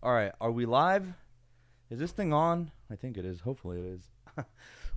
All right, are we live? Is this thing on? I think it is. Hopefully it is.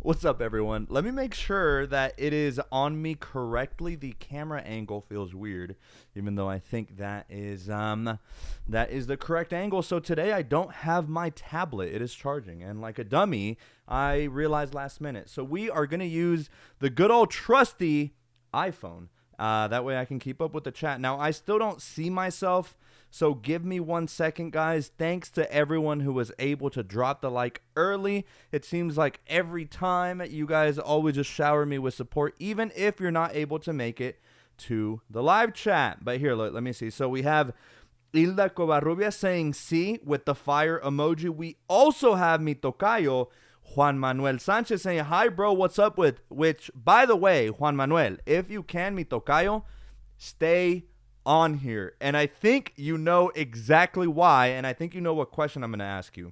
What's up, everyone? Let me make sure that it is on me correctly. The camera angle feels weird, even though I think that is the correct angle. So today I don't have my tablet. It is charging, and like a dummy, I realized last minute. So we are gonna use the good old trusty iPhone. That way I can keep up with the chat. Now, I still don't see myself, so give me 1 second, guys. Thanks to everyone who was able to drop the like early. It seems like every time you guys always just shower me with support, even if you're not able to make it to the live chat. But here, let me see. So we have Hilda Covarrubia saying sí with the fire emoji. We also have mi tocayo, Juan Manuel Sanchez, saying, hi, bro, what's up with, which, by the way, Juan Manuel, if you can, mi tocayo, stay on here. And I think you know exactly why, and I think you know what question I'm going to ask you.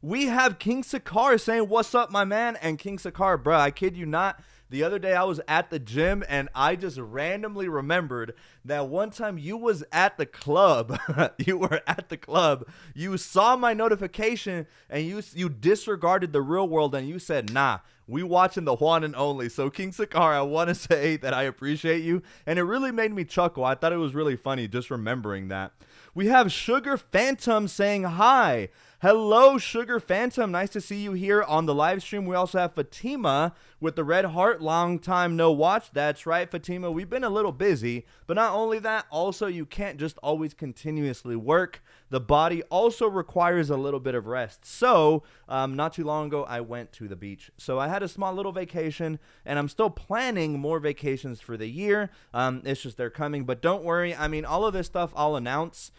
We have King Sakar saying, what's up, my man? And King Sakar, bro, I kid you not, the other day I was at the gym and I just randomly remembered that one time you was at the club. You were at the club. You saw my notification and you disregarded the real world and you said, nah, we watching the Juan and Only. So King Sakar, I want to say that I appreciate you. And it really made me chuckle. I thought it was really funny just remembering that. We have Sugar Phantom saying hi. Hello, Sugar Phantom. Nice to see you here on the live stream. We also have Fatima with the red heart. Long time no watch. That's right, Fatima. We've been a little busy. But not only that, also you can't just always continuously work. The body also requires a little bit of rest. So, not too long ago, I went to the beach. So I had a small little vacation, and I'm still planning more vacations for the year. It's just they're coming. But don't worry. I mean, all of this stuff I'll announce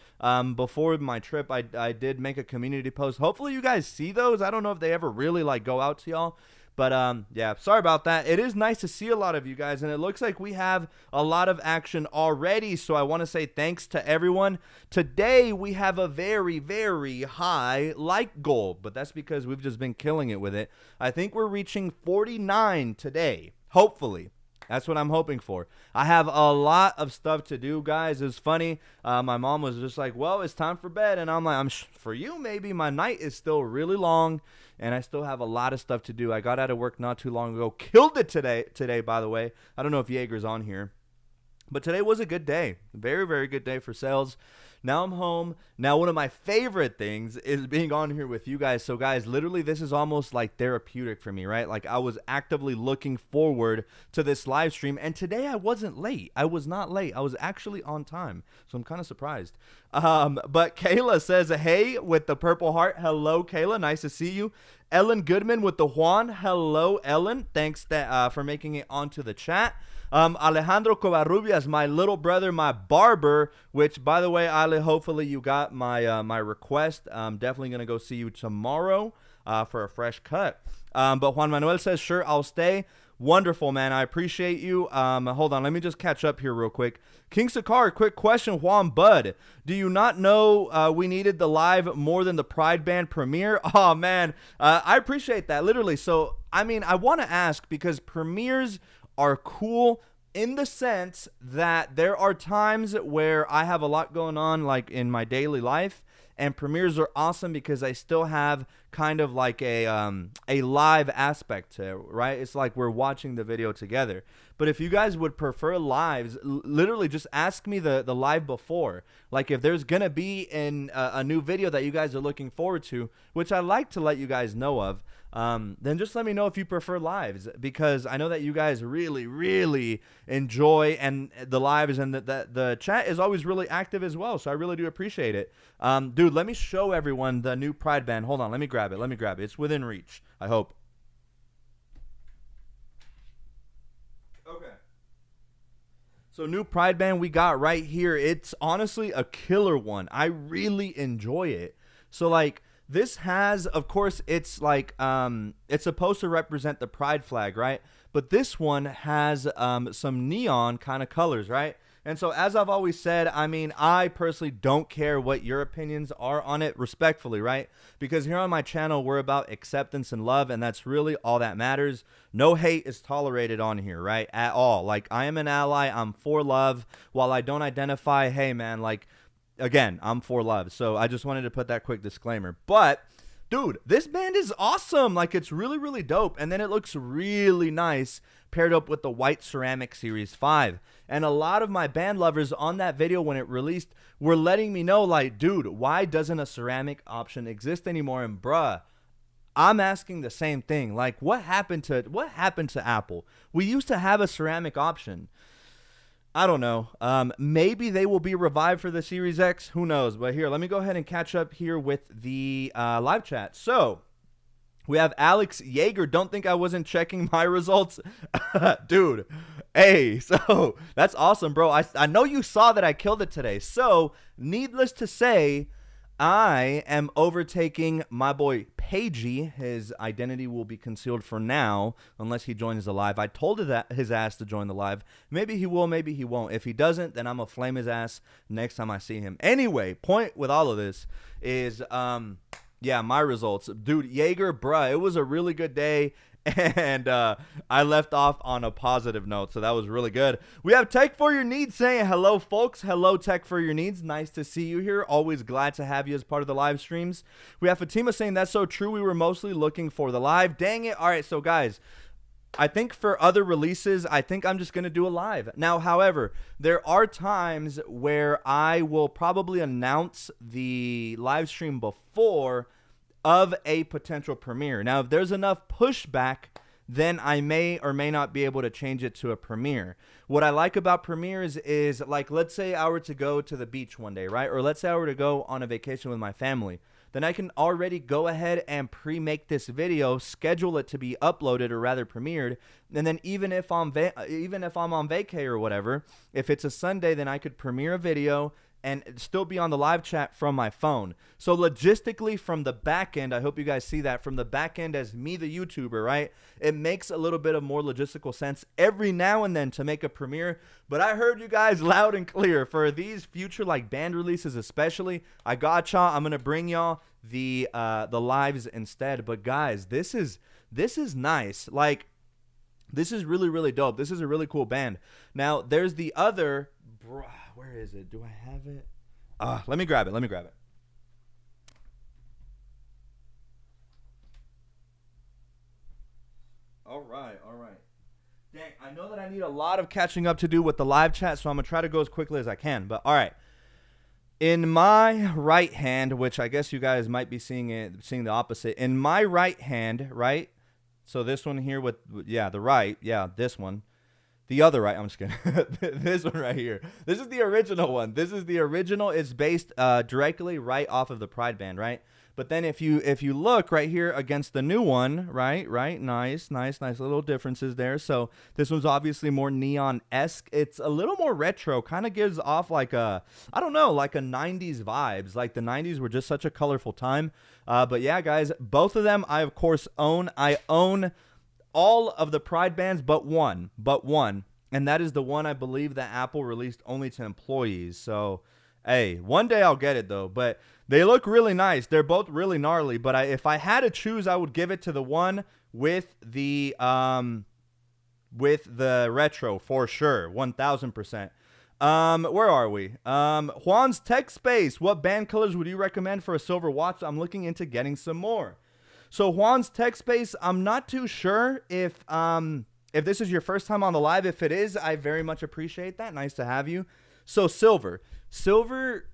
before my trip. I did make a community post. Hopefully you guys see those. I don't know if they ever really like go out to y'all. But yeah, sorry about that. It is nice to see a lot of you guys, and it looks like we have a lot of action already, so I want to say thanks to everyone. Today, we have a very, very high like goal, but that's because we've just been killing it with it. I think we're reaching 49 today, hopefully. That's what I'm hoping for. I have a lot of stuff to do, guys. It's funny. My mom was just like, well, it's time for bed. And I'm like, for you, maybe. My night is still really long, and I still have a lot of stuff to do. I got out of work not too long ago. Killed it today, by the way. I don't know if Jaeger's on here. But today was a good day. Very, very good day for sales. Now I'm home. Now one of my favorite things is being on here with you guys. So guys, literally this is almost like therapeutic for me, right? Like I was actively looking forward to this live stream. And today I wasn't late. I was not late. I was actually on time. So I'm kind of surprised. But Kayla says, hey, with the purple heart. Hello, Kayla. Nice to see you. Ellen Goodman with the Juan. Hello, Ellen. Thanks for making it onto the chat. Alejandro Covarrubias, my little brother, my barber, which, by the way, Ale, hopefully you got my my request. I'm definitely going to go see you tomorrow for a fresh cut. But Juan Manuel says, sure, I'll stay. Wonderful, man. I appreciate you. Hold on. Let me just catch up here real quick. King Sakar, quick question, Juan Bud. Do you not know we needed the live more than the Pride Band premiere? Oh, man. I appreciate that, literally. So, I mean, I want to ask because premieres are cool in the sense that there are times where I have a lot going on like in my daily life, and premieres are awesome because I still have kind of like a live aspect to it, right? It's like we're watching the video together. But if you guys would prefer lives, literally just ask me the live before. Like if there's going to be a new video that you guys are looking forward to, which I like to let you guys know of, then just let me know if you prefer lives, because I know that you guys really, really enjoy and the lives, and the chat is always really active as well. So I really do appreciate it. Dude, let me show everyone the new Pride Band. Hold on. Let me grab it. It's within reach, I hope. Okay. So new Pride Band we got right here. It's honestly a killer one. I really enjoy it. So like, this has, of course, it's like, it's supposed to represent the pride flag, right? But this one has some neon kind of colors, right? And so as I've always said, I mean, I personally don't care what your opinions are on it, respectfully, right? Because here on my channel, we're about acceptance and love, and that's really all that matters. No hate is tolerated on here, right? At all. Like, I am an ally. I'm for love. While I don't identify, hey, man, like, again, I'm for love. So I just wanted to put that quick disclaimer. But dude, this band is awesome. Like, it's really, really dope. And then it looks really nice paired up with the white ceramic Series 5. And a lot of my band lovers on that video when it released were letting me know, like, dude, why doesn't a ceramic option exist anymore? And bruh, I'm asking the same thing. Like, what happened to Apple? We used to have a ceramic option. I don't know. Maybe they will be revived for the Series X. Who knows? But here, let me go ahead and catch up here with the live chat. So we have Alex Yeager. Don't think I wasn't checking my results. Dude, hey, so that's awesome, bro. I know you saw that I killed it today. So needless to say, I am overtaking my boy Pagey. His identity will be concealed for now unless he joins the live. I told his ass to join the live. Maybe he will, maybe he won't. If he doesn't, then I'm going to flame his ass next time I see him. Anyway, point with all of this is, yeah, my results. Dude, Jaeger, bruh, it was a really good day. And I left off on a positive note, so that was really good. We have Tech for Your Needs saying hello, folks. Hello, Tech for Your Needs. Nice to see you here. Always glad to have you as part of the live streams. We have Fatima saying that's so true. We were mostly looking for the live. Dang it. All right, so guys, I think for other releases, I think I'm just going to do a live. Now, however, there are times where I will probably announce the live stream before of a potential premiere. Now, if there's enough pushback, then I may or may not be able to change it to a premiere. What I like about premieres is, like, let's say I were to go to the beach one day, right? Or let's say I were to go on a vacation with my family. Then I can already go ahead and pre-make this video, schedule it to be uploaded, or rather premiered. And then even if I'm on vacay or whatever, if it's a Sunday, then I could premiere a video and still be on the live chat from my phone. So logistically, from the back end, I hope you guys see that, from the back end as me, the YouTuber, right? It makes a little bit of more logistical sense every now and then to make a premiere. But I heard you guys loud and clear. For these future, like, band releases especially, I got y'all. I'm going to bring y'all the lives instead. But guys, this is nice. Like, this is really, really dope. This is a really cool band. Now, there's the other... Where is it? Do I have it? Let me grab it. All right. Dang, I know that I need a lot of catching up to do with the live chat, so I'm going to try to go as quickly as I can. But all right. In my right hand, which I guess you guys might be seeing the opposite. In my right hand, right? So this one here with, yeah, the right. Yeah, this one. The other right, I'm just kidding. This one right here. This is the original one. This is the original. It's based directly right off of the Pride band, right? But then if you look right here against the new one, right? Nice little differences there. So this one's obviously more neon-esque. It's a little more retro. Kind of gives off like a, I don't know, like a 90s vibes. Like the 90s were just such a colorful time. But yeah, guys, both of them I, of course, own. I own all of the Pride bands but one, and that is the one I believe that Apple released only to employees. So, hey, one day I'll get it though. But they look really nice. They're both really gnarly. But if I had to choose, I would give it to the one with the retro for sure, 1000%. Where are we? Juan's Tech Space. What band colors would you recommend for a silver watch? I'm looking into getting some more. So Juan's Tech Space, I'm not too sure if this is your first time on the live. If it is, I very much appreciate that. Nice to have you. So silver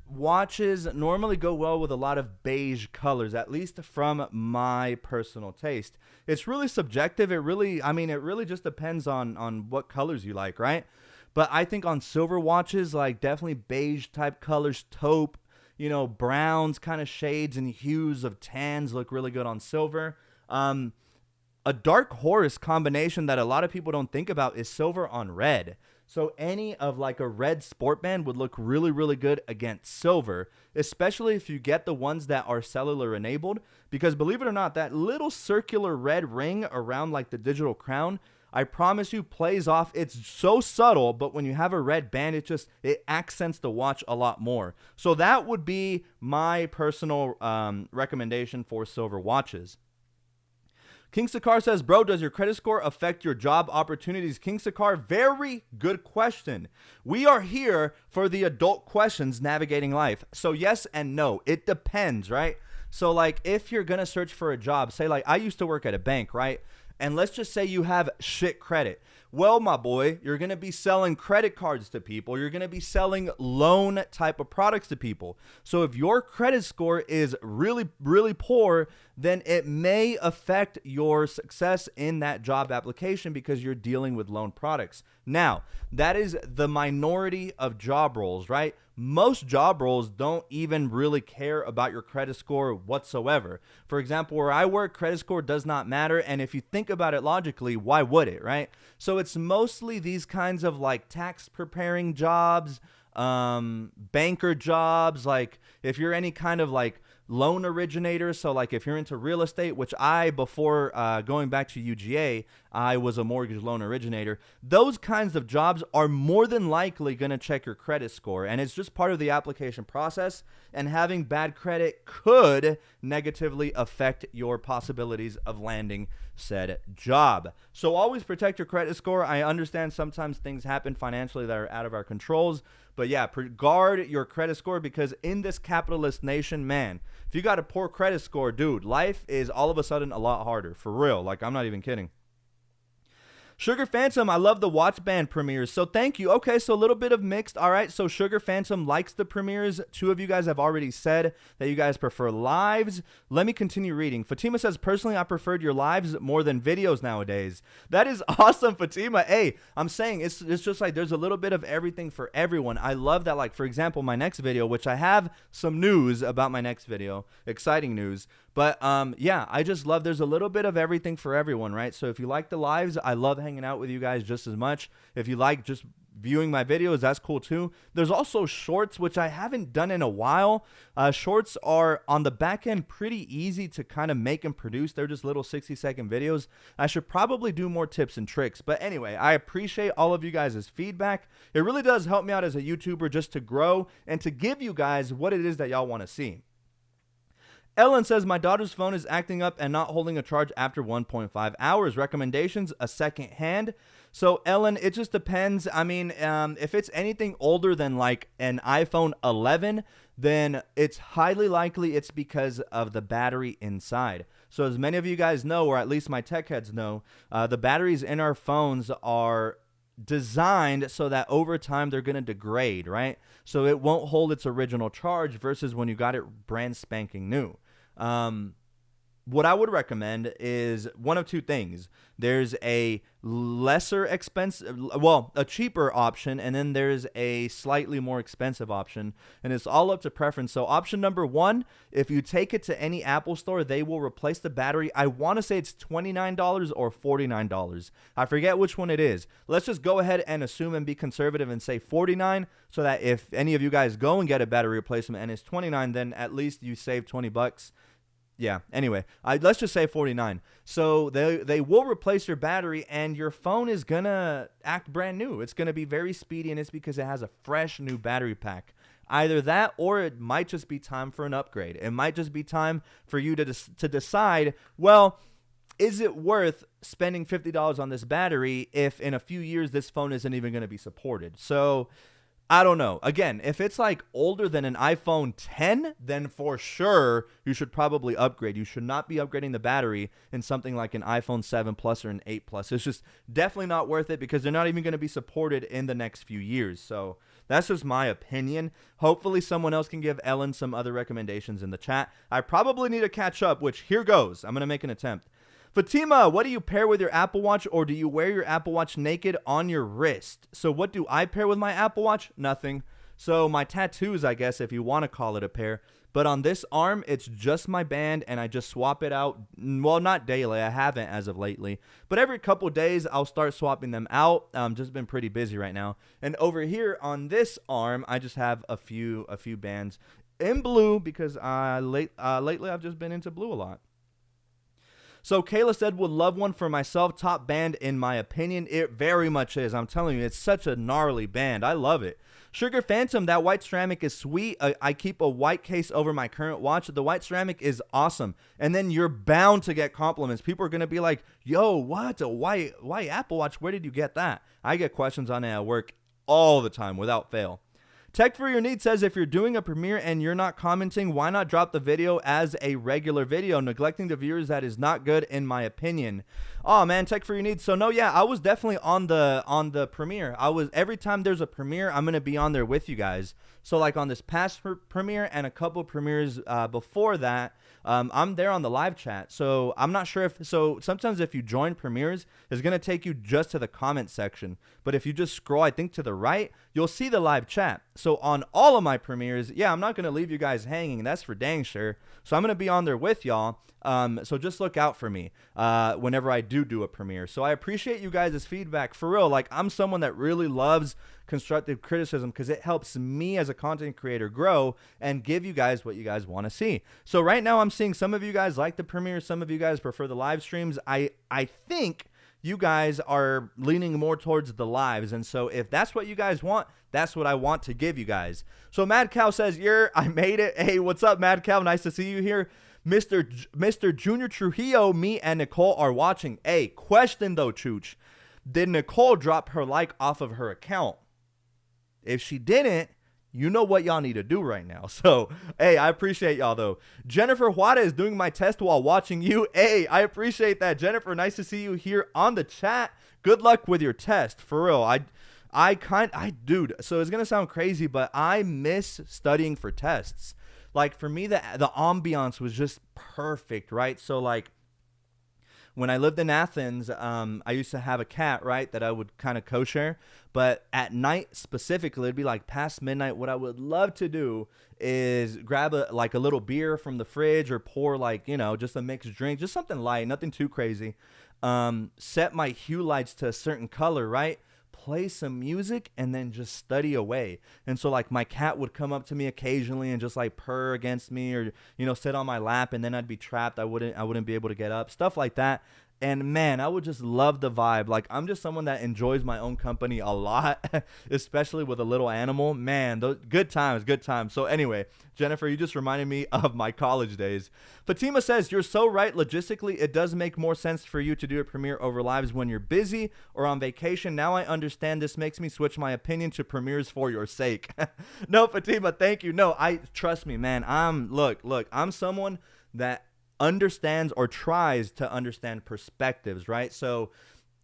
watches normally go well with a lot of beige colors, at least from my personal taste. It's really subjective. It really just depends on what colors you like, right? But I think on silver watches, like definitely beige type colors, taupe, you know, browns, kind of shades and hues of tans look really good on silver. A dark horse combination that a lot of people don't think about is silver on red. So any of like a red sport band would look really, really good against silver, especially if you get the ones that are cellular enabled. Because believe it or not, that little circular red ring around like the digital crown, I promise you, plays off. It's so subtle, but when you have a red band, it accents the watch a lot more. So that would be my personal recommendation for silver watches. King Sakar says, bro, does your credit score affect your job opportunities? King Sakar, very good question. We are here for the adult questions navigating life. So yes and no. It depends, right? So like if you're going to search for a job, say like I used to work at a bank, right? And let's just say you have shit credit. Well, my boy, you're going to be selling credit cards to people. You're going to be selling loan type of products to people. So if your credit score is really, really poor, then it may affect your success in that job application because you're dealing with loan products. Now, that is the minority of job roles, right? Most job roles don't even really care about your credit score whatsoever. For example, where I work, credit score does not matter. And if you think about it logically, why would it, right? So it's mostly these kinds of like tax preparing jobs, banker jobs. Like if you're any kind of like loan originator, so like if you're into real estate, which I, before going back to UGA, I was a mortgage loan originator. Those kinds of jobs are more than likely going to check your credit score, and it's just part of the application process, and having bad credit could negatively affect your possibilities of landing said job. So always protect your credit score. I understand sometimes things happen financially that are out of our controls, but yeah, guard your credit score, because in this capitalist nation, man, if you got a poor credit score, dude, life is all of a sudden a lot harder. For real. Like, I'm not even kidding. Sugar Phantom, I love the watch band premieres. So thank you. Okay, so a little bit of mixed. All right, so Sugar Phantom likes the premieres. 2 of you guys have already said that you guys prefer lives. Let me continue reading. Fatima says, personally, I preferred your lives more than videos nowadays. That is awesome, Fatima. Hey, I'm saying it's just like there's a little bit of everything for everyone. I love that. Like, for example, my next video, which I have some news about my next video, exciting news. But yeah, I just love there's a little bit of everything for everyone, right? So if you like the lives, I love hanging out with you guys just as much. If you like just viewing my videos, that's cool too. There's also shorts, which I haven't done in a while. Shorts are on the back end pretty easy to kind of make and produce. They're just little 60-second videos. I should probably do more tips and tricks. But anyway, I appreciate all of you guys' feedback. It really does help me out as a YouTuber just to grow and to give you guys what it is that y'all want to see. Ellen says, my daughter's phone is acting up and not holding a charge after 1.5 hours. Recommendations, a second hand. So, Ellen, it just depends. I mean, if it's anything older than like an iPhone 11, then it's highly likely it's because of the battery inside. So as many of you guys know, or at least my tech heads know, the batteries in our phones are designed so that over time they're going to degrade, right? So it won't hold its original charge versus when you got it brand spanking new. What I would recommend is one of 2 things. There's a lesser expensive, well, a cheaper option, and then there's a slightly more expensive option, and it's all up to preference. So option number 1, if you take it to any Apple store, they will replace the battery. I want to say it's $29 or $49. I forget which one it is. Let's just go ahead and assume and be conservative and say $49, so that if any of you guys go and get a battery replacement and it's $29, then at least you save $20. Yeah, anyway, let's just say $49. So they will replace your battery, and your phone is going to act brand new. It's going to be very speedy, and it's because it has a fresh new battery pack. Either that, or it might just be time for an upgrade. It might just be time for you to decide, well, is it worth spending $50 on this battery if in a few years this phone isn't even going to be supported? So I don't know. Again, if it's like older than an iPhone 10, then for sure you should probably upgrade. You should not be upgrading the battery in something like an iPhone 7 Plus or an 8 Plus. It's just definitely not worth it because they're not even going to be supported in the next few years. So that's just my opinion. Hopefully someone else can give Ellen some other recommendations in the chat. I probably need to catch up, which here goes. I'm going to make an attempt. Fatima, what do you pair with your Apple Watch, or do you wear your Apple Watch naked on your wrist? So what do I pair with my Apple Watch? Nothing. So my tattoos, I guess, if you want to call it a pair. But on this arm, it's just my band, and I just swap it out. Well, not daily. I haven't as of lately. But every couple days, I'll start swapping them out. Just been pretty busy right now. And over here on this arm, I just have a few bands in blue because lately I've just been into blue a lot. So Kayla said, would love one for myself. Top band in my opinion. It very much is. I'm telling you, it's such a gnarly band. I love it. Sugar Phantom, that white ceramic is sweet. I keep a white case over my current watch. The white ceramic is awesome. And then you're bound to get compliments. People are going to be like, yo, what? A white Apple Watch? Where did you get that? I get questions on it at work all the time without fail. Tech for Your Needs says, if you're doing a premiere and you're not commenting, why not drop the video as a regular video? Neglecting the viewers, that is not good in my opinion. Oh man, Tech for Your Needs. So no, yeah, I was definitely on the premiere. Every time there's a premiere, I'm gonna be on there with you guys. So like on this past premiere and a couple premieres before that, I'm there on the live chat. So I'm not sure so sometimes if you join premieres, it's going to take you just to the comment section. But if you just scroll, I think to the right, you'll see the live chat. So on all of my premieres, yeah, I'm not going to leave you guys hanging. That's for dang sure. So I'm going to be on there with y'all. So just look out for me whenever I do a premiere. So I appreciate you guys' feedback. For real, like I'm someone that really loves constructive criticism because it helps me as a content creator grow and give you guys what you guys want to see. So right now I'm seeing some of you guys like the premiere, some of you guys prefer the live streams. I think you guys are leaning more towards the lives, and so if that's what you guys want, that's what I want to give you guys. So Mad Cow says, I made it. Hey, what's up, Mad Cow? Nice to see you here. Mr. Junior Trujillo, me and Nicole are watching. Hey, question though, Chooch. Did Nicole drop her like off of her account? If she didn't, you know what y'all need to do right now. So, hey, I appreciate y'all, though. Jennifer Juarez is doing my test while watching you. Hey, I appreciate that, Jennifer. Nice to see you here on the chat. Good luck with your test, for real. Dude, so it's going to sound crazy, but I miss studying for tests. Like, for me, the ambiance was just perfect, right? So, like, when I lived in Athens, I used to have a cat, right, that I would kind of co-share. But at night specifically, it'd be like past midnight. What I would love to do is grab a little beer from the fridge or pour just a mixed drink, just something light, nothing too crazy. Set my hue lights to a certain color, right? Play some music and then just study away. And so like my cat would come up to me occasionally and just like purr against me or sit on my lap, and then I'd be trapped. I wouldn't be able to get up, stuff like that. And man, I would just love the vibe. Like I'm just someone that enjoys my own company a lot, especially with a little animal. Man, those good times. So anyway, Jennifer, you just reminded me of my college days. Fatima says, you're so right. Logistically, it does make more sense for you to do a premiere over lives when you're busy or on vacation. Now I understand. This makes me switch my opinion to premieres for your sake. No, Fatima, thank you. No, trust me, man. Look, I'm someone that understands or tries to understand perspectives, right? So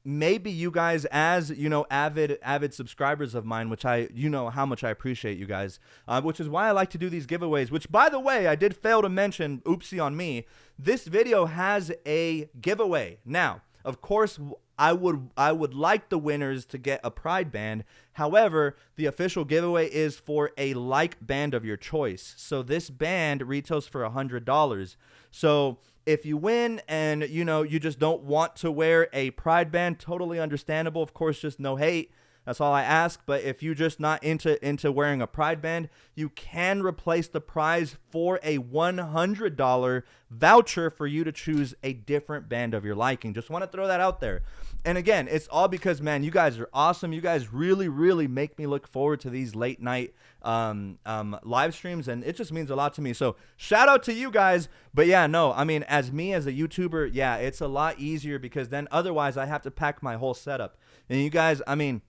maybe you guys, as avid subscribers of mine, which how much I appreciate you guys, which is why I like to do these giveaways, which by the way, I did fail to mention, oopsie on me, this video has a giveaway. Now, of course, I would like the winners to get a Pride band. However, the official giveaway is for a like band of your choice. So this band retails for $100. So if you win and you just don't want to wear a Pride band, totally understandable. Of course, just no hate. That's all I ask. But if you're just not into wearing a Pride band, you can replace the prize for a $100 voucher for you to choose a different band of your liking. Just want to throw that out there. And again, it's all because, man, you guys are awesome. You guys really, really make me look forward to these late night live streams, and it just means a lot to me. So shout out to you guys. But yeah, no, I mean, as a YouTuber, yeah, it's a lot easier because then otherwise I have to pack my whole setup. And you guys, I mean,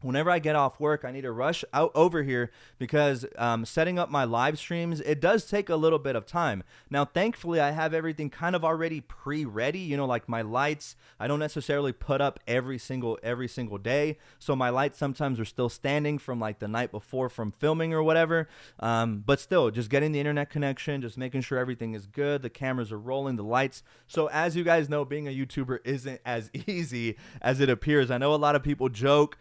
whenever I get off work, I need to rush out over here because setting up my live streams, it does take a little bit of time. Now, thankfully, I have everything kind of already pre-ready, like my lights. I don't necessarily put up every single day. So my lights sometimes are still standing from like the night before from filming or whatever. But still, just getting the internet connection, just making sure everything is good. The cameras are rolling, the lights. So as you guys know, being a YouTuber isn't as easy as it appears. I know a lot of people joke,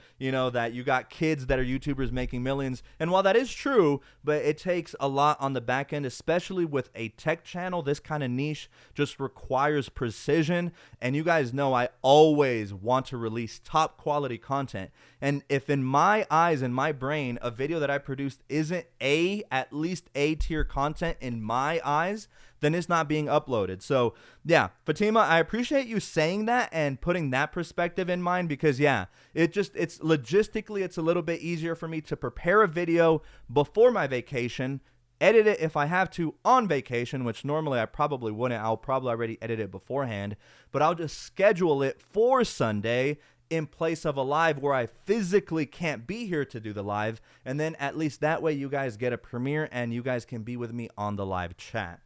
that you got kids that are YouTubers making millions. And while that is true, but it takes a lot on the back end, especially with a tech channel. This kind of niche just requires precision. And you guys know I always want to release top quality content. And if in my eyes, in my brain, a video that I produced isn't at least A tier content in my eyes, then it's not being uploaded. So yeah, Fatima, I appreciate you saying that and putting that perspective in mind, because yeah, it's logistically, it's a little bit easier for me to prepare a video before my vacation, edit it if I have to on vacation, which normally I probably wouldn't. I'll probably already edit it beforehand, but I'll just schedule it for Sunday in place of a live where I physically can't be here to do the live. And then at least that way you guys get a premiere and you guys can be with me on the live chat.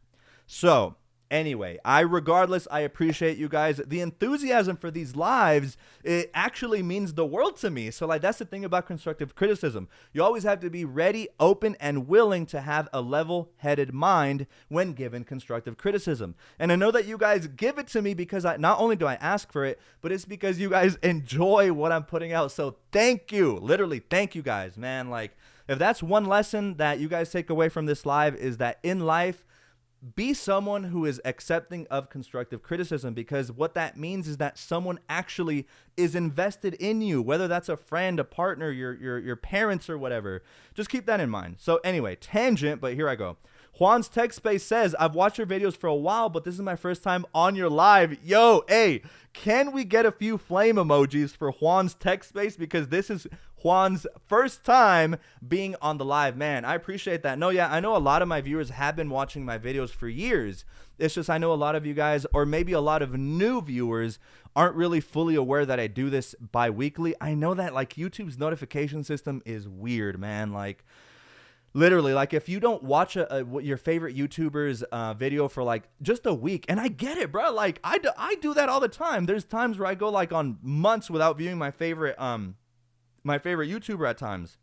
So anyway, I appreciate you guys. The enthusiasm for these lives, it actually means the world to me. So like, that's the thing about constructive criticism. You always have to be ready, open, and willing to have a level-headed mind when given constructive criticism. And I know that you guys give it to me because not only do I ask for it, but it's because you guys enjoy what I'm putting out. So thank you. Literally, thank you guys, man. Like, if that's one lesson that you guys take away from this live, is that in life, be someone who is accepting of constructive criticism, because what that means is that someone actually is invested in you, whether that's a friend, a partner, your parents, or whatever. Just keep that in mind. So anyway, tangent, but here I go. Juan's Tech Space says, I've watched your videos for a while, but this is my first time on your live. Yo, hey, can we get a few flame emojis for Juan's Tech Space? Because this is Juan's first time being on the live. Man, I appreciate that. No, yeah, I know a lot of my viewers have been watching my videos for years. It's just I know a lot of you guys, or maybe a lot of new viewers, aren't really fully aware that I do this bi-weekly. I know that like YouTube's notification system is weird, man. Like, literally, like if you don't watch your favorite YouTuber's video for like just a week, and I get it, bro. Like I do that all the time. There's times where I go like on months without viewing my favorite YouTuber at times.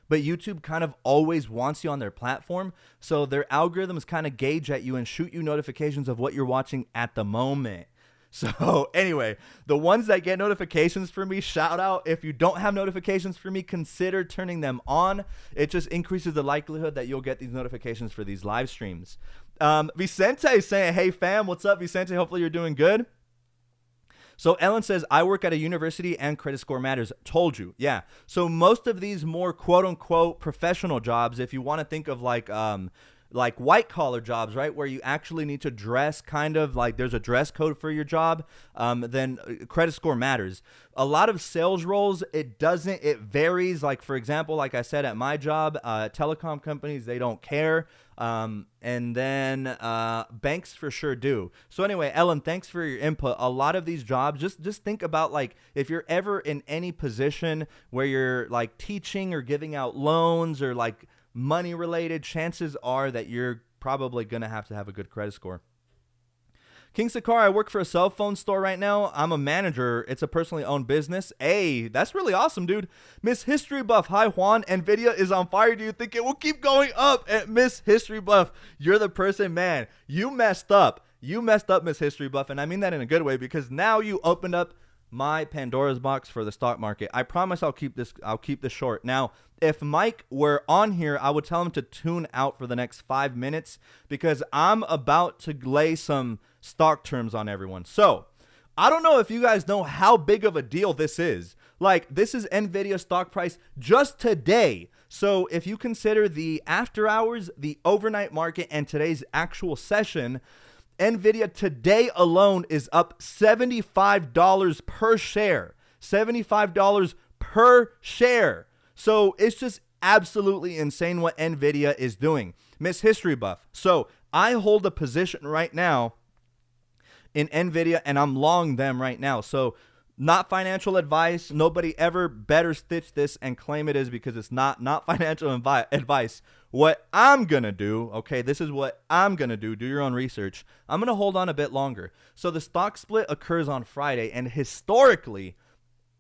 But YouTube kind of always wants you on their platform, so their algorithms kind of gauge at you and shoot you notifications of what you're watching at the moment. So anyway, the ones that get notifications for me, shout out. If you don't have notifications for me, consider turning them on. It just increases the likelihood that you'll get these notifications for these live streams. Vicente is saying, hey fam, what's up, Vicente? Hopefully you're doing good. So Ellen says, I work at a university and credit score matters. Told you. Yeah. So most of these more quote unquote professional jobs, if you want to think of like white collar jobs, right, where you actually need to dress kind of like there's a dress code for your job, then credit score matters. A lot of sales roles, it varies. Like, for example, like I said, at my job, telecom companies, they don't care. And then banks for sure do. So anyway, Ellen, thanks for your input. A lot of these jobs, just think about like if you're ever in any position where you're like teaching or giving out loans or like money related, chances are that you're probably going to have a good credit score. King Sakar, I work for a cell phone store right now. I'm a manager. It's a personally owned business. Hey, that's really awesome, dude. Miss History Buff, hi Juan. Nvidia is on fire. Do you think it will keep going up? Miss History Buff, you're the person, man. You messed up. You messed up, Miss History Buff, and I mean that in a good way, because now you opened up my Pandora's box for the stock market. I promise I'll keep this short. Now, if Mike were on here, I would tell him to tune out for the next 5 minutes, because I'm about to lay some stock terms on everyone. So I don't know if you guys know how big of a deal this is. Like, this is Nvidia stock price just today. So if you consider the after hours, the overnight market, and today's actual session, Nvidia today alone is up $75 per share. $75 per share. So it's just absolutely insane what Nvidia is doing. Miss History Buff. So I hold a position right now in Nvidia, and I'm long them right now. So not financial advice. Nobody ever better stitch this and claim it is, because it's not financial advice. What I'm going to do, okay, this is what I'm going to do. Do your own research. I'm going to hold on a bit longer. So the stock split occurs on Friday, and historically,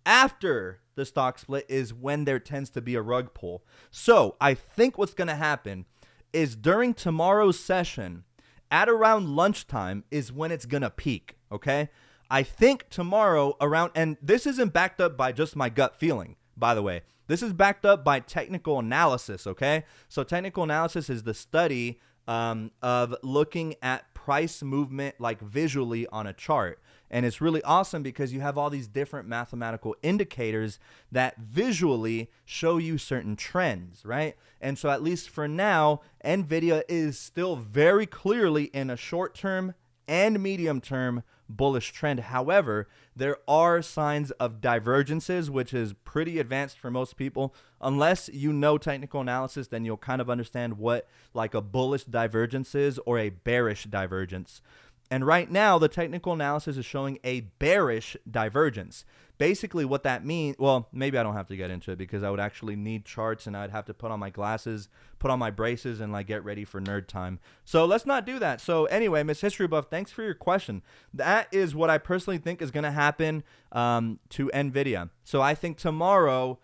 after the stock split is when there tends to be a rug pull. So I think what's going to happen is during tomorrow's session, at around lunchtime is when it's going to peak, okay? I think tomorrow around, and this isn't backed up by just my gut feeling, by the way. This is backed up by technical analysis, okay? So technical analysis is the study of looking at price movement like visually on a chart. And it's really awesome because you have all these different mathematical indicators that visually show you certain trends, right? And so at least for now, NVIDIA is still very clearly in a short-term and medium-term bullish trend. However, there are signs of divergences, which is pretty advanced for most people. Unless you know technical analysis, then you'll kind of understand what like a bullish divergence is or a bearish divergence. And right now, the technical analysis is showing a bearish divergence. Basically, what that means, well, maybe I don't have to get into it because I would actually need charts and I'd have to put on my glasses, put on my braces, and like get ready for nerd time. So let's not do that. So anyway, Miss History Buff, thanks for your question. That is what I personally think is going to happen to NVIDIA. So I think tomorrow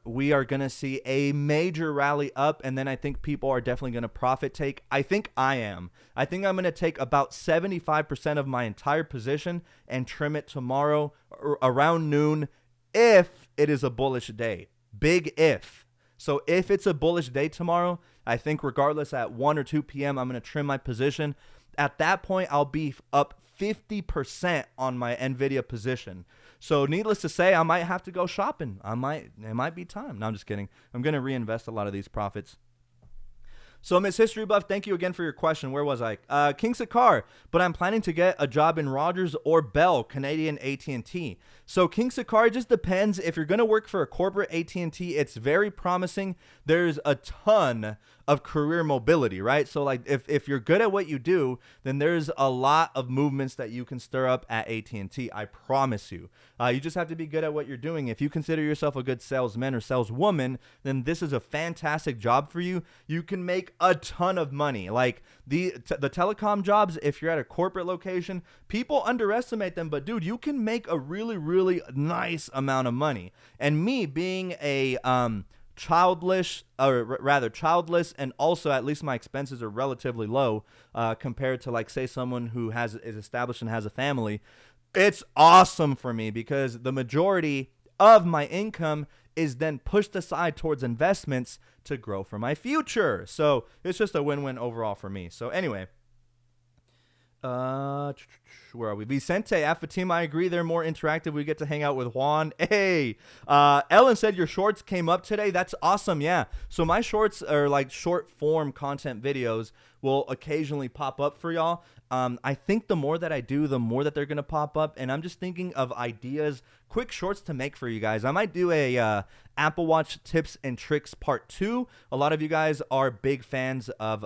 we are going to see a major rally up, and then I think people are definitely going to profit take. I think I am. I think I'm going to take about 75% of my entire position and trim it tomorrow around noon if it is a bullish day. Big if. So if it's a bullish day tomorrow, I think regardless at 1 or 2 p.m., I'm going to trim my position. At that point, I'll be up 50% on my NVIDIA position. So needless to say, I might have to go shopping. It might be time. No, I'm just kidding. I'm going to reinvest a lot of these profits. So Miss History Buff, thank you again for your question. Where was I? King Sakar, but I'm planning to get a job in Rogers or Bell, Canadian AT&T. So King Sakar, it just depends. If you're going to work for a corporate AT&T, it's very promising. There's a ton of career mobility, right? So like if you're good at what you do, then there's a lot of movements that you can stir up at AT&T. I promise you. You just have to be good at what you're doing. If you consider yourself a good salesman or saleswoman, then this is a fantastic job for you. You can make a ton of money. Like the telecom jobs, if you're at a corporate location, people underestimate them, but dude, you can make a really, really nice amount of money. And me being a childless, and also at least my expenses are relatively low compared to like say someone who is established and has a family. It's awesome for me because the majority of my income is then pushed aside towards investments to grow for my future. So it's just a win-win overall for me. So anyway, where are we? Vicente, Fatima, I agree. They're more interactive. We get to hang out with Juan. Hey, Ellen said your shorts came up today. That's awesome. Yeah. So my shorts are like short form content videos will occasionally pop up for y'all. I think the more that I do, the more that they're going to pop up. And I'm just thinking of ideas, quick shorts to make for you guys. I might do a Apple Watch tips and tricks part 2. A lot of you guys are big fans of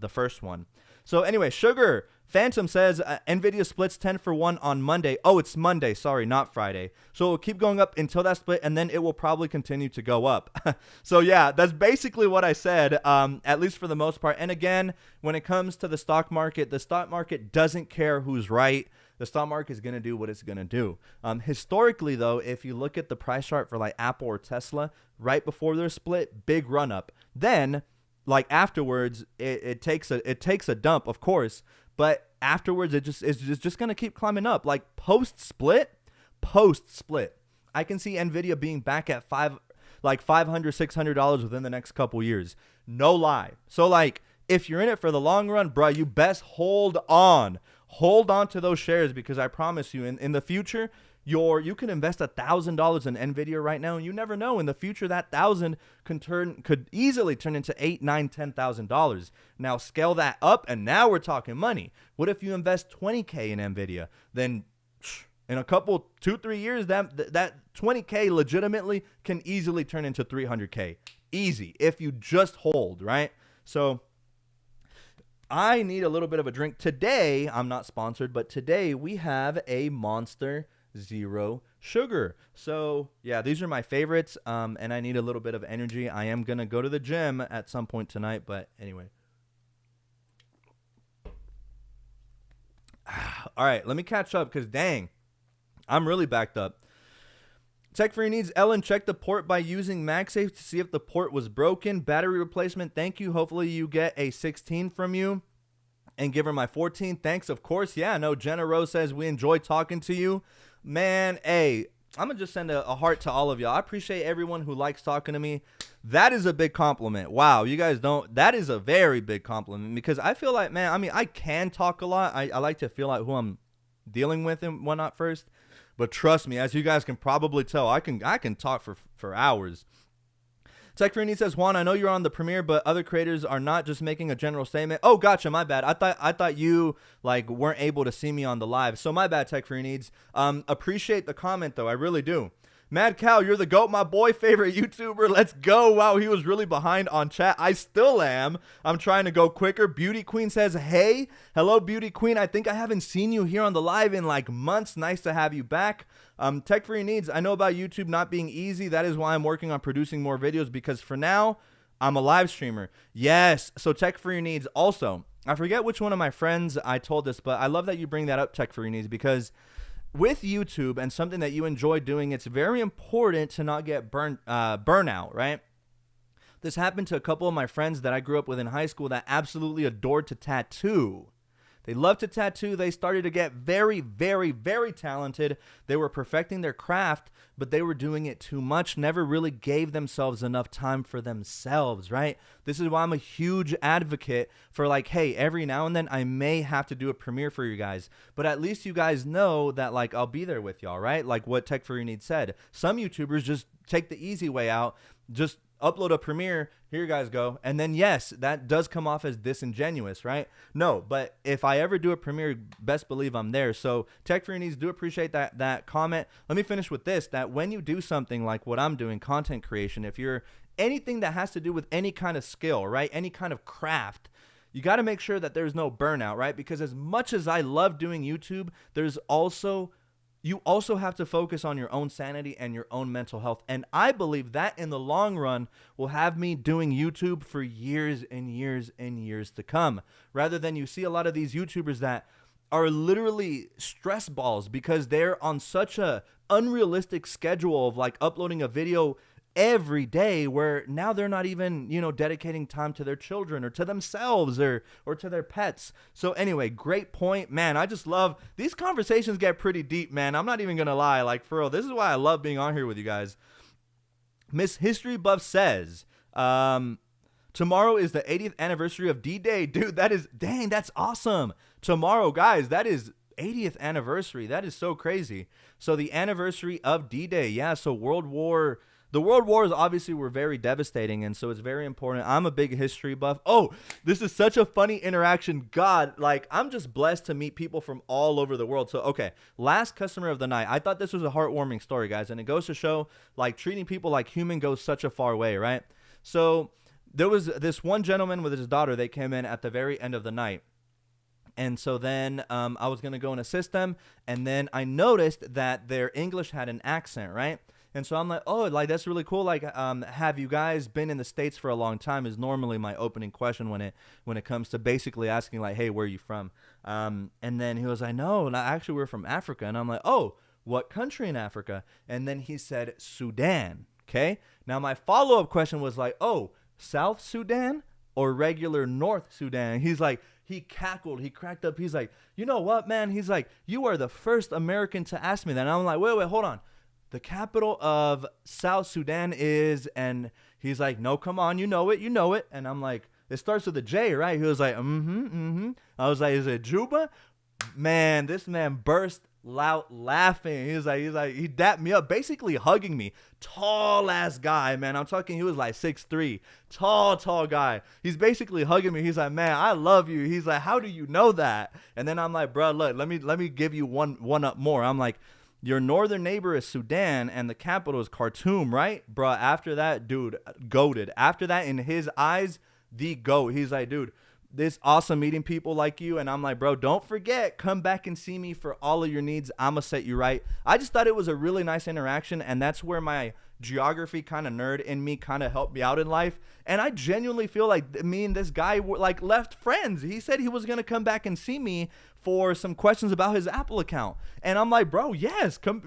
the first one. So anyway, Sugar Phantom says NVIDIA splits 10 for 1 on Monday. Oh, it's Monday. Sorry, not Friday. So it will keep going up until that split, and then it will probably continue to go up. So yeah, that's basically what I said, at least for the most part. And again, when it comes to the stock market doesn't care who's right. The stock market is going to do what it's going to do. Historically, though, if you look at the price chart for like Apple or Tesla, right before their split, big run up. Then like afterwards, it takes a dump, of course, but afterwards it's just gonna keep climbing up. Like post split, I can see NVIDIA being back at $500, $600 within the next couple years. No lie. So like if you're in it for the long run, bro, you best hold on to those shares because I promise you, in the future, you can invest $1,000 in NVIDIA right now, and you never know. In the future, that $1,000 could easily turn into $8,000, $9,000, $10,000. Now scale that up, and now we're talking money. What if you invest $20K in NVIDIA? Then in a couple 2-3 years, that $20K legitimately can easily turn into $300K. Easy if you just hold, right? So I need a little bit of a drink today. I'm not sponsored, but today we have a Monster Zero Sugar. So yeah, these are my favorites, and I need a little bit of energy. I am gonna go to the gym at some point tonight, but anyway. All right, let me catch up because dang, I'm really backed up. Tech for your needs. Ellen, check the port by using MagSafe to see if the port was broken. Battery replacement. Thank you. Hopefully you get a 16 from you. And give her my 14. Thanks, of course. Yeah, no, Jenna Rose says we enjoy talking to you. Man, hey, I'm going to just send a heart to all of y'all. I appreciate everyone who likes talking to me. That is a big compliment. Wow, you guys don't. That is a very big compliment because I feel like, man, I mean, I can talk a lot. I like to feel like who I'm dealing with and whatnot first. But trust me, as you guys can probably tell, I can talk for hours. Tech Free says, Juan, I know you're on the premiere, but other creators are not, just making a general statement. Oh, gotcha, my bad. I thought you like weren't able to see me on the live. So my bad, Tech Free Needs. Appreciate the comment though, I really do. Mad Cow, you're the GOAT, my boy, favorite YouTuber. Let's go. Wow, he was really behind on chat. I still am. I'm trying to go quicker. Beauty Queen says, hey. Hello, Beauty Queen. I think I haven't seen you here on the live in like months. Nice to have you back. Tech Free Needs, I know about YouTube not being easy. That is why I'm working on producing more videos, because for now, I'm a live streamer. Yes. So Tech Free Needs also, I forget which one of my friends I told this, but I love that you bring that up, Tech Free Needs, because with YouTube and something that you enjoy doing, it's very important to not get burnout, right? This happened to a couple of my friends that I grew up with in high school that absolutely adored to tattoo. They love to tattoo. They started to get very, very, very talented. They were perfecting their craft, but they were doing it too much, never really gave themselves enough time for themselves, right? This is why I'm a huge advocate for like, hey, every now and then I may have to do a premiere for you guys, but at least you guys know that like I'll be there with y'all, right? Like what Tech For Your Needs said. Some YouTubers just take the easy way out, just upload a premiere, here you guys go. And then yes, that does come off as disingenuous, right? No, but if I ever do a premiere, best believe I'm there. So Tech For Your Needs, do appreciate that comment. Let me finish with this, that when you do something like what I'm doing, content creation, if you're anything that has to do with any kind of skill, right? Any kind of craft, you got to make sure that there's no burnout, right? Because as much as I love doing YouTube, you also have to focus on your own sanity and your own mental health. And I believe that in the long run will have me doing YouTube for years and years and years to come. Rather than you see a lot of these YouTubers that are literally stress balls because they're on such a unrealistic schedule of like uploading a video every day, where now they're not even, dedicating time to their children or to themselves or to their pets. So anyway, great point, man. I just love these conversations, get pretty deep, man. I'm not even gonna lie, like for real, this is why I love being on here with you guys. Miss History Buff says, tomorrow is the 80th anniversary of D-Day. Dude, that's awesome. Tomorrow, guys, that is 80th anniversary. That is so crazy. So the anniversary of D-Day, yeah. So the World Wars obviously were very devastating, and so it's very important. I'm a big history buff. Oh, this is such a funny interaction. God, like, I'm just blessed to meet people from all over the world. So, okay, last customer of the night. I thought this was a heartwarming story, guys, and it goes to show, like, treating people like human goes such a far way, right? So there was this one gentleman with his daughter. They came in at the very end of the night. And so then I was going to go and assist them, and then I noticed that their English had an accent, right? And so I'm like, oh, like, that's really cool. Like, have you guys been in the States for a long time is normally my opening question when it comes to basically asking, like, hey, where are you from? And then he was like, no, actually, we're from Africa. And I'm like, oh, what country in Africa? And then he said, Sudan. Okay. Now, my follow-up question was like, oh, South Sudan or regular North Sudan? He's like, he cackled, he cracked up. He's like, you know what, man? He's like, you are the first American to ask me that. And I'm like, wait, hold on. The capital of South Sudan is, and he's like, no, come on, you know it. And I'm like, it starts with a J, right? He was like, I was like, is it Juba? Man, this man burst out laughing. He dapped me up, basically hugging me. Tall ass guy, man. I'm talking, he was like 6'3", tall guy. He's basically hugging me. He's like, man, I love you. He's like, how do you know that? And then I'm like, bro, look, let me give you one up more. I'm like, your northern neighbor is Sudan, and the capital is Khartoum, right? Bruh, after that, dude, goated. After that, in his eyes, the GOAT. He's like, dude, this awesome meeting people like you. And I'm like, bro, don't forget, come back and see me for all of your needs. I'm going to set you right. I just thought it was a really nice interaction, and that's where my geography kind of nerd in me kind of helped me out in life. And I genuinely feel like me and this guy were like left friends. He said he was going to come back and see me for some questions about his Apple account. And I'm like, bro, yes, come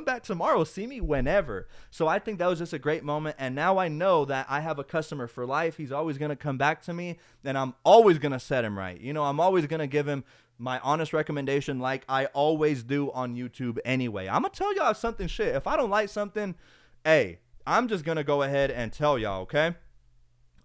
back tomorrow, see me whenever. So I think that was just a great moment. And now I know that I have a customer for life. He's always going to come back to me, and I'm always going to set him right. I'm always going to give him my honest recommendation, like I always do on YouTube anyway. I'm going to tell y'all something shit. If I don't like something, hey, I'm just going to go ahead and tell y'all, okay?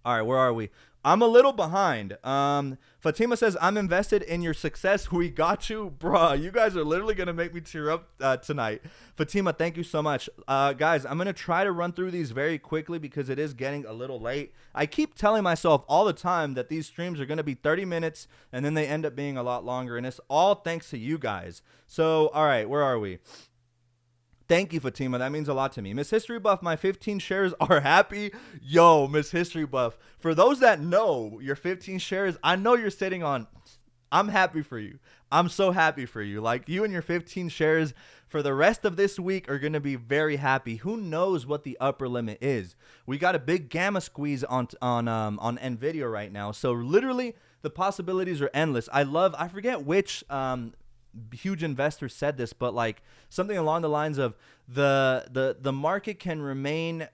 All right, where are we? I'm a little behind. Fatima says, I'm invested in your success. We got you. Bruh, you guys are literally going to make me tear up tonight. Fatima, thank you so much. Guys, I'm going to try to run through these very quickly because it is getting a little late. I keep telling myself all the time that these streams are going to be 30 minutes and then they end up being a lot longer. And it's all thanks to you guys. So, all right, where are we? Thank you, Fatima. That means a lot to me. Miss History Buff, my 15 shares are happy. Yo, Miss History Buff. For those that know your 15 shares, I know you're sitting on. I'm happy for you. I'm so happy for you. Like, you and your 15 shares for the rest of this week are going to be very happy. Who knows what the upper limit is? We got a big gamma squeeze on NVIDIA right now. So literally the possibilities are endless. I forget which huge investor said this, but like something along the lines of the market can remain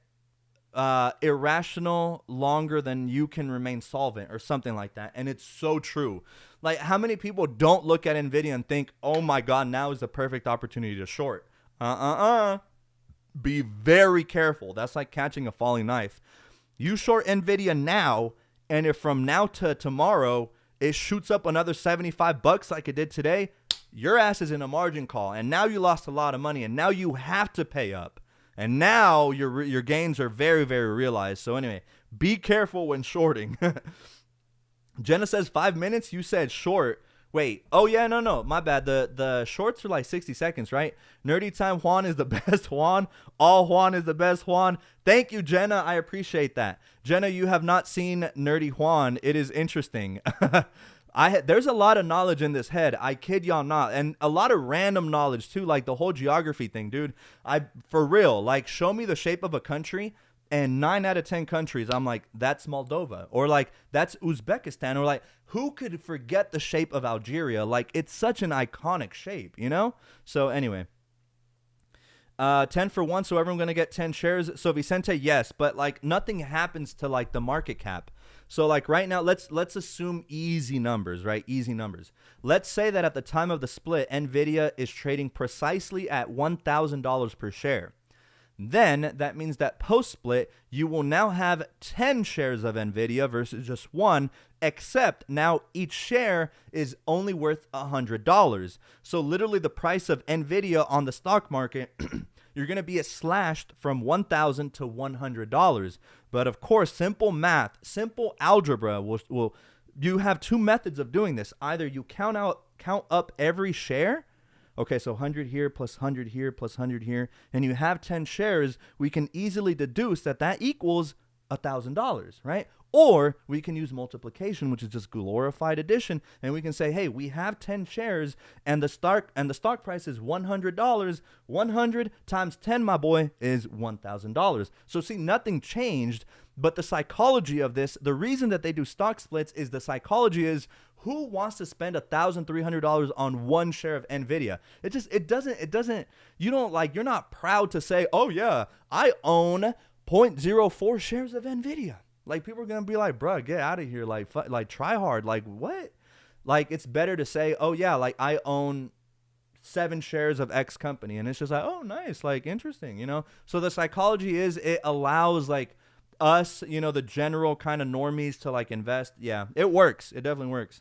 irrational longer than you can remain solvent or something like that. And it's so true. Like, how many people don't look at NVIDIA and think, oh my God, now is the perfect opportunity to short? Be very careful. That's like catching a falling knife. You short NVIDIA now, and if from now to tomorrow it shoots up another $75 like it did today, your ass is in a margin call, and now you lost a lot of money, and now you have to pay up, and now your gains are very, very realized. So anyway, be careful when shorting. Jenna says 5 minutes. You said short. Wait. Oh yeah, no, my bad. The shorts are like 60 seconds, right? Nerdy time. Juan is the best Juan. All Juan is the best Juan. Thank you, Jenna. I appreciate that. Jenna, you have not seen Nerdy Juan. It is interesting. There's a lot of knowledge in this head. I kid y'all not. And a lot of random knowledge too, like the whole geography thing, dude. For real, like, show me the shape of a country, and 9 out of 10 countries, I'm like, that's Moldova, or like, that's Uzbekistan, or like, who could forget the shape of Algeria? Like, it's such an iconic shape, you know? So anyway, 10 for 1, so everyone's gonna get 10 shares. So Vicente, yes, but like nothing happens to like the market cap. So like right now, let's assume easy numbers, right? Easy numbers. Let's say that at the time of the split, NVIDIA is trading precisely at $1,000 per share. Then that means that post-split, you will now have 10 shares of NVIDIA versus just one, except now each share is only worth $100. So literally the price of NVIDIA on the stock market, you're going to be slashed from $1,000 to $100. But of course, simple math, simple algebra will you have two methods of doing this. Either you count up every share. Okay, so 100 here plus 100 here plus 100 here, and you have 10 shares. We can easily deduce that equals $1,000, right? Or we can use multiplication, which is just glorified addition, and we can say, hey, we have 10 shares, and the stock price is $100. 100 times 10, my boy, is $1,000. So see, nothing changed, but the psychology of this, the reason that they do stock splits is the psychology is, who wants to spend $1,300 on one share of NVIDIA? You're not proud to say, oh yeah, I own 0.04 shares of NVIDIA. Like, people are going to be like, bruh, get out of here. Like try hard. Like, what? Like, it's better to say, oh yeah, like I own 7 shares of X company. And it's just like, oh, nice. Like, interesting, you know? So the psychology is it allows like us, you know, the general kind of normies to like invest. Yeah, it works. It definitely works.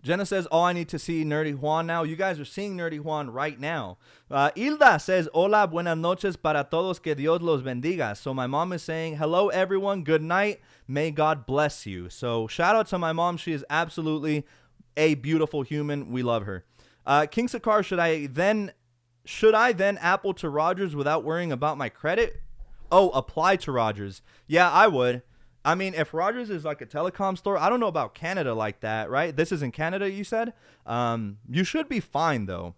Jenna says, oh, I need to see Nerdy Juan now. You guys are seeing Nerdy Juan right now. Hilda says, hola, buenas noches para todos, que Dios los bendiga. So my mom is saying, hello, everyone. Good night. May God bless you. So shout out to my mom. She is absolutely a beautiful human. We love her. King Sakar, should I then Apple to Rogers without worrying about my credit? Oh, apply to Rogers. Yeah, I would. I mean, if Rogers is like a telecom store, I don't know about Canada like that, right? This is in Canada, you said? You should be fine, though.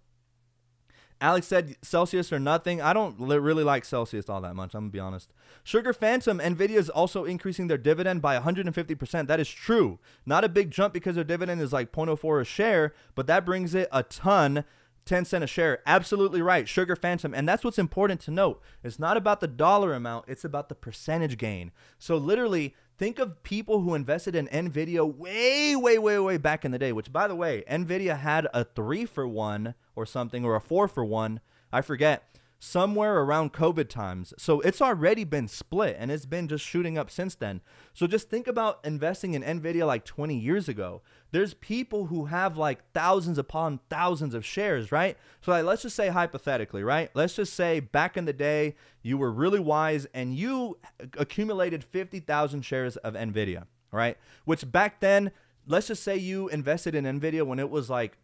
Alex said Celsius or nothing. I don't really like Celsius all that much, I'm going to be honest. Sugar Phantom, NVIDIA is also increasing their dividend by 150%. That is true. Not a big jump because their dividend is like 0.04 a share, but that brings it a ton. 10 cents a share. Absolutely right. Sugar Phantom. And that's what's important to note. It's not about the dollar amount. It's about the percentage gain. So literally, think of people who invested in NVIDIA way back in the day, which, by the way, NVIDIA had a 3-for-1 or something, or a 4-for-1. I forget. somewhere around COVID times. So it's already been split and it's been just shooting up since then. So just think about investing in NVIDIA like 20 years ago. There's people who have like thousands upon thousands of shares, right? So like, let's just say hypothetically, right? Let's just say back in the day, you were really wise and you accumulated 50,000 shares of NVIDIA, right? Which back then, let's just say you invested in NVIDIA when it was like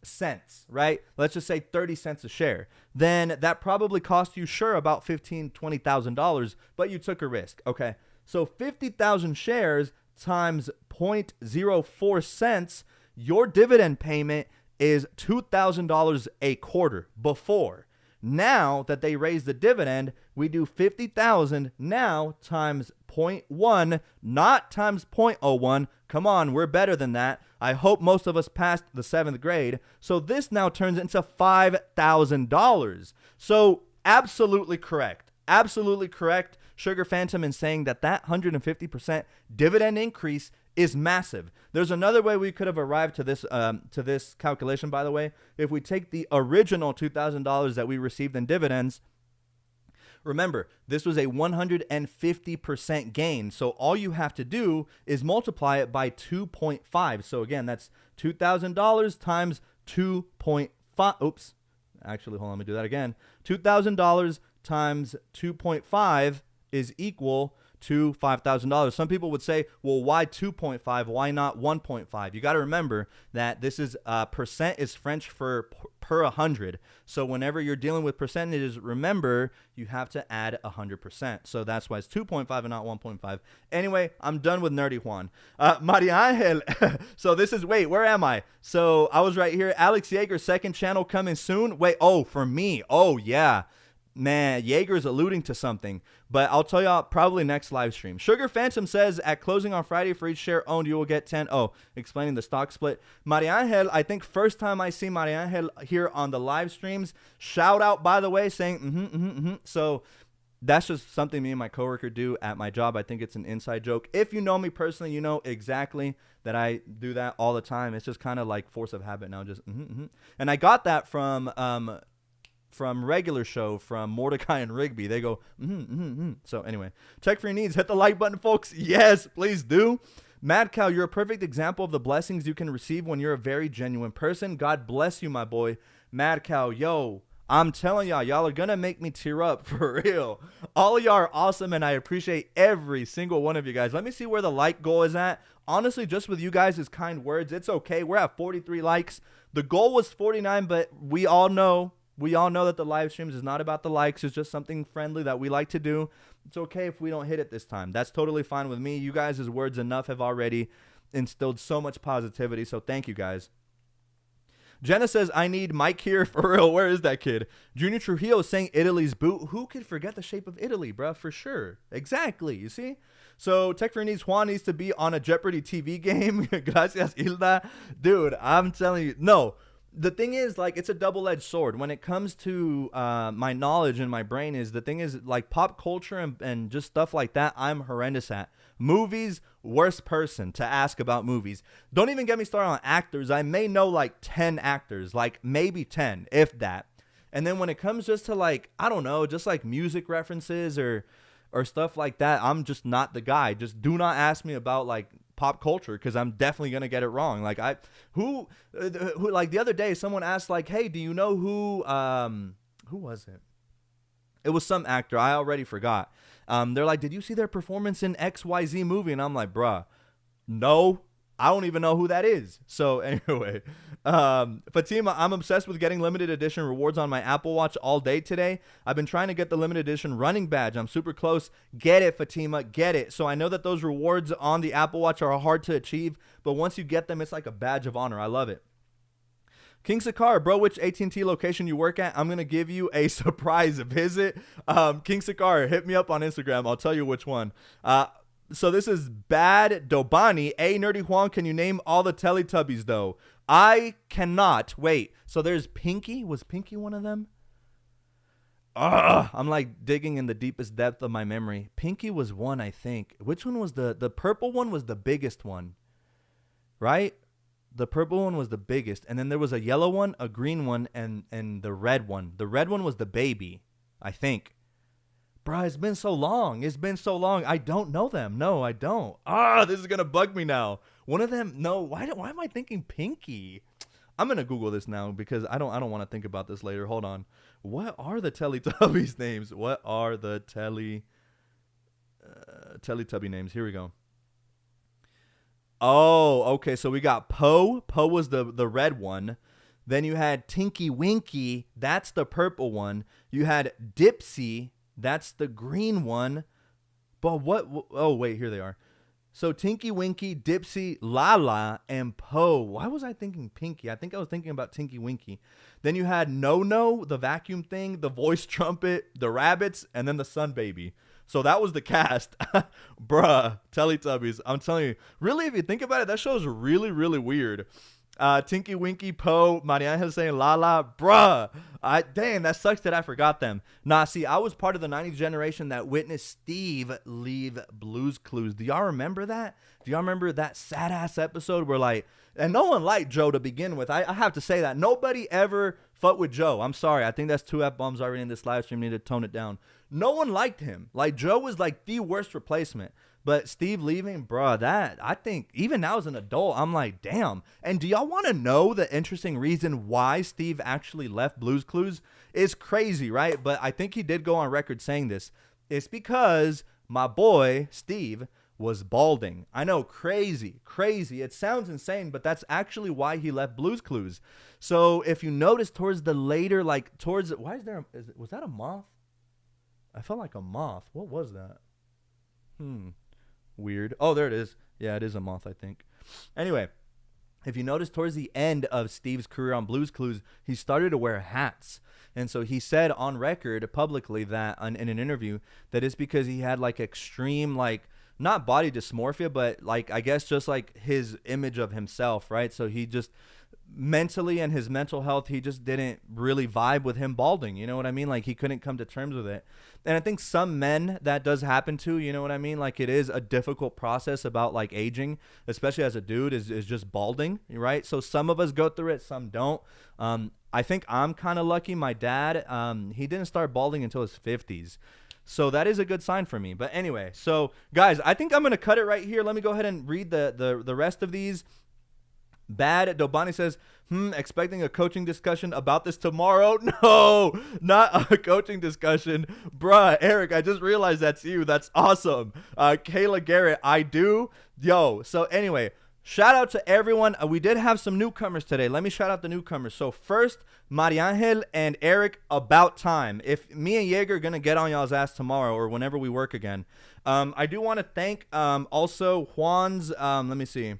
cents, right? Let's just say 30 cents a share. Then that probably cost you, sure, about $15,000, $20,000, but you took a risk. Okay. So 50,000 shares times 0.04 cents, your dividend payment is $2,000 a quarter before. Now that they raised the dividend, we do 50,000 now times 0.1, not times 0.01. Come on, we're better than that. I hope most of us passed the 7th grade. So this now turns into $5,000. So absolutely correct. Absolutely correct, Sugar Phantom, in saying that 150% dividend increase is massive. There's another way we could have arrived to this calculation, by the way. If we take the original $2,000 that we received in dividends, remember, this was a 150% gain. So all you have to do is multiply it by 2.5. So again, that's $2,000 times 2.5. Oops. Actually, hold on. Let me do that again. $2,000 times 2.5 is equal to $5,000. Some people would say, well, why 2.5? Why not 1.5? You got to remember that this is percent is French for per 100. So whenever you're dealing with percentages, remember you have to add 100%. So that's why it's 2.5 and not 1.5. Anyway, I'm done with Nerdy Juan. Maria Angel. So this is, wait, where am I? So I was right here. Alex Yeager, second channel coming soon. Wait, oh, for me. Oh, yeah. Man, Yeager's alluding to something, but I'll tell y'all probably next live stream. Sugar Phantom says at closing on Friday, for each share owned, you will get 10. Oh, explaining the stock split. Maria Angel, I think first time I see Maria Angel here on the live streams. Shout out, by the way, saying So that's just something me and my coworker do at my job. I think it's an inside joke. If you know me personally, you know exactly that I do that all the time. It's just kind of like force of habit now. Just And I got that from regular show, from Mordecai and Rigby. They go, So anyway, check for your needs. Hit the like button, folks. Yes, please do. Mad Cow, you're a perfect example of the blessings you can receive when you're a very genuine person. God bless you, my boy. Mad Cow, yo, I'm telling y'all are going to make me tear up for real. All of y'all are awesome, and I appreciate every single one of you guys. Let me see where the like goal is at. Honestly, just with you guys' kind words, it's okay. We're at 43 likes. The goal was 49, but we all know that the live streams is not about the likes. It's just something friendly that we like to do. It's okay if we don't hit it this time. That's totally fine with me. You guys' words enough have already instilled so much positivity. So thank you guys. Jenna says, I need Mike here for real. Where is that kid? Junior Trujillo is saying Italy's boot. Who could forget the shape of Italy, bro? For sure. Exactly. You see? So Tech for needs Juan needs to be on a Jeopardy TV game. Gracias, Hilda. Dude, I'm telling you. No. The thing is, like, it's a double-edged sword. When it comes to my knowledge and my brain is, the thing is, like, pop culture and just stuff like that, I'm horrendous at. Movies, worst person to ask about movies. Don't even get me started on actors. I may know, like, 10 actors, like, maybe 10, if that. And then when it comes just to, like, I don't know, just, like, music references or stuff like that, I'm just not the guy. Just do not ask me about, like, pop culture, because I'm definitely gonna get it wrong. Like who like the other day someone asked, like, hey, do you know who was it? It was some actor, I already forgot. They're like, did you see their performance in XYZ movie? And I'm like, bruh, no, I don't even know who that is. So anyway, Fatima, I'm obsessed with getting limited edition rewards on my Apple Watch all day today. I've been trying to get the limited edition running badge. I'm super close. Get it, Fatima, get it. So I know that those rewards on the Apple Watch are hard to achieve, but once you get them, it's like a badge of honor. I love it. King Sakar, bro, which AT&T location you work at? I'm going to give you a surprise visit. King Sakar, hit me up on Instagram. I'll tell you which one. So this is Bad Dobani. Hey, Nerdy Juan, can you name all the Teletubbies, though? I cannot. Wait, so there's Pinky? Was Pinky one of them? I'm like digging in the deepest depth of my memory. Pinky was one, I think. Which one was the purple one was the biggest one, right? The purple one was the biggest. And then there was a yellow one, a green one, and the red one. The red one was the baby. I think. Bruh, it's been so long. It's been so long. I don't know them. No, I don't. This is gonna bug me now. One of them. No, why am I thinking Pinky? I'm gonna Google this now because I don't want to think about this later. Hold on. What are the Teletubbies names? What are the Teletubby names? Here we go. Oh, okay. So we got Poe. Poe was the red one. Then you had Tinky Winky. That's the purple one. You had Dipsy. That's the green one. But what? Oh, wait. Here they are. So Tinky Winky, Dipsy, Lala, and Poe. Why was I thinking Pinky? I think I was thinking about Tinky Winky. Then you had No, the vacuum thing, the voice trumpet, the rabbits, and then the sun baby. So that was the cast. Bruh, Teletubbies. I'm telling you, really, if you think about it, that show is really, really weird. Tinky Winky, Poe, Maria Angel saying Lala. Bruh. Dang, that sucks that I forgot them. Nah, see, I was part of the 90s generation that witnessed Steve leave Blue's Clues. Do y'all remember that? Do y'all remember that sad-ass episode where, like, and no one liked Joe to begin with. I have to say that. Nobody ever fucked with Joe. I'm sorry. I think that's 2 F-bombs already in this live stream. Need to tone it down. No one liked him. Like, Joe was, like, the worst replacement. But Steve leaving, bro, that, I think, even now as an adult, I'm like, damn. And do y'all want to know the interesting reason why Steve actually left Blue's Clues? It's crazy, right? But I think he did go on record saying this. It's because my boy, Steve, was balding. I know, crazy. It sounds insane, but that's actually why he left Blue's Clues. So if you notice towards the later, like, towards, why is there, was that a moth? I felt like a moth. What was that? Weird. Oh, there it is. Yeah, it is a moth, I think. Anyway, if you notice towards the end of Steve's career on Blue's Clues, he started to wear hats. And so he said on record publicly that in an interview that it's because he had like extreme, like, not body dysmorphia, but like, I guess just like his image of himself, right? So he just mentally and his mental health, he just didn't really vibe with him balding. You know what I mean? Like, he couldn't come to terms with it. And I think some men that does happen to, you know what I mean? Like, it is a difficult process about like aging, especially as a dude, is just balding, right? So some of us go through it, some don't. I think I'm kind of lucky. My dad, he didn't start balding until his 50s. So that is a good sign for me. But anyway, so guys, I think I'm going to cut it right here. Let me go ahead and read the rest of these. Bad Dobani says, expecting a coaching discussion about this tomorrow. No, not a coaching discussion. Bruh, Eric, I just realized that's you. That's awesome. Kayla Garrett, I do. Yo, so anyway, shout out to everyone. We did have some newcomers today. Let me shout out the newcomers. So first, Mariangel and Eric, about time. If me and Jaeger are going to get on y'all's ass tomorrow or whenever we work again. I do want to thank also Juan's, let me see.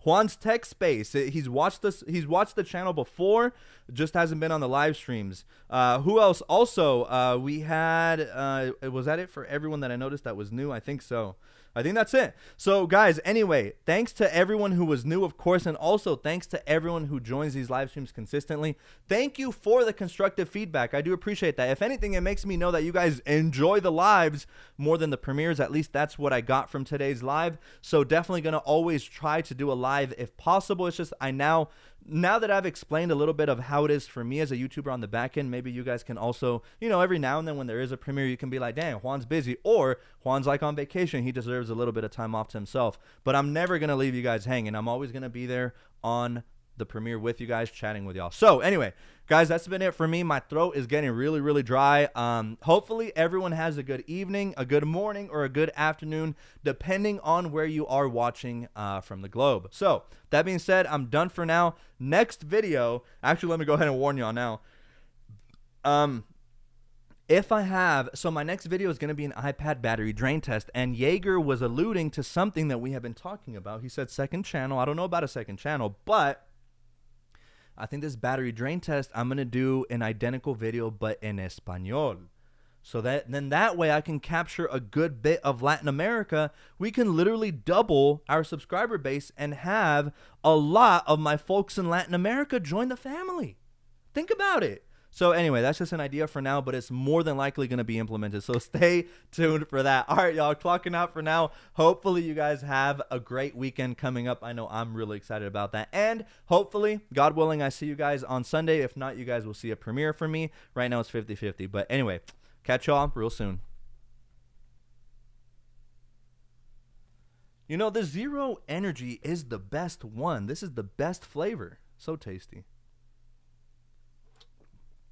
Juan's Tech Space. He's watched this. He's watched the channel before, just hasn't been on the live streams. Who else? Also, we had. Was that it for everyone that I noticed that was new? I think so. I think that's it. So, guys, anyway, thanks to everyone who was new, of course, and also thanks to everyone who joins these live streams consistently. Thank you for the constructive feedback. I do appreciate that. If anything, it makes me know that you guys enjoy the lives more than the premieres. At least that's what I got from today's live. So definitely going to always try to do a live if possible. It's just now that I've explained a little bit of how it is for me as a YouTuber on the back end, maybe you guys can also, you know, every now and then when there is a premiere, you can be like, damn, Juan's busy, or Juan's like on vacation. He deserves a little bit of time off to himself. But I'm never going to leave you guys hanging. I'm always going to be there on the premiere with you guys, chatting with y'all. So anyway, guys, that's been it for me. My throat is getting really, really dry. Hopefully everyone has a good evening, a good morning, or a good afternoon, depending on where you are watching from the globe. So that being said, I'm done for now. Next video, actually, let me go ahead and warn y'all now. So my next video is going to be an iPad battery drain test, and Jaeger was alluding to something that we have been talking about. He said second channel. I don't know about a second channel, but I think this battery drain test, I'm going to do an identical video, but in Espanol. So that way I can capture a good bit of Latin America. We can literally double our subscriber base and have a lot of my folks in Latin America join the family. Think about it. So anyway, that's just an idea for now, but it's more than likely going to be implemented. So stay tuned for that. All right, y'all, clocking out for now. Hopefully you guys have a great weekend coming up. I know I'm really excited about that. And hopefully, God willing, I see you guys on Sunday. If not, you guys will see a premiere from me. Right now it's 50-50. But anyway, catch y'all real soon. You know, the Zero Energy is the best one. This is the best flavor. So tasty.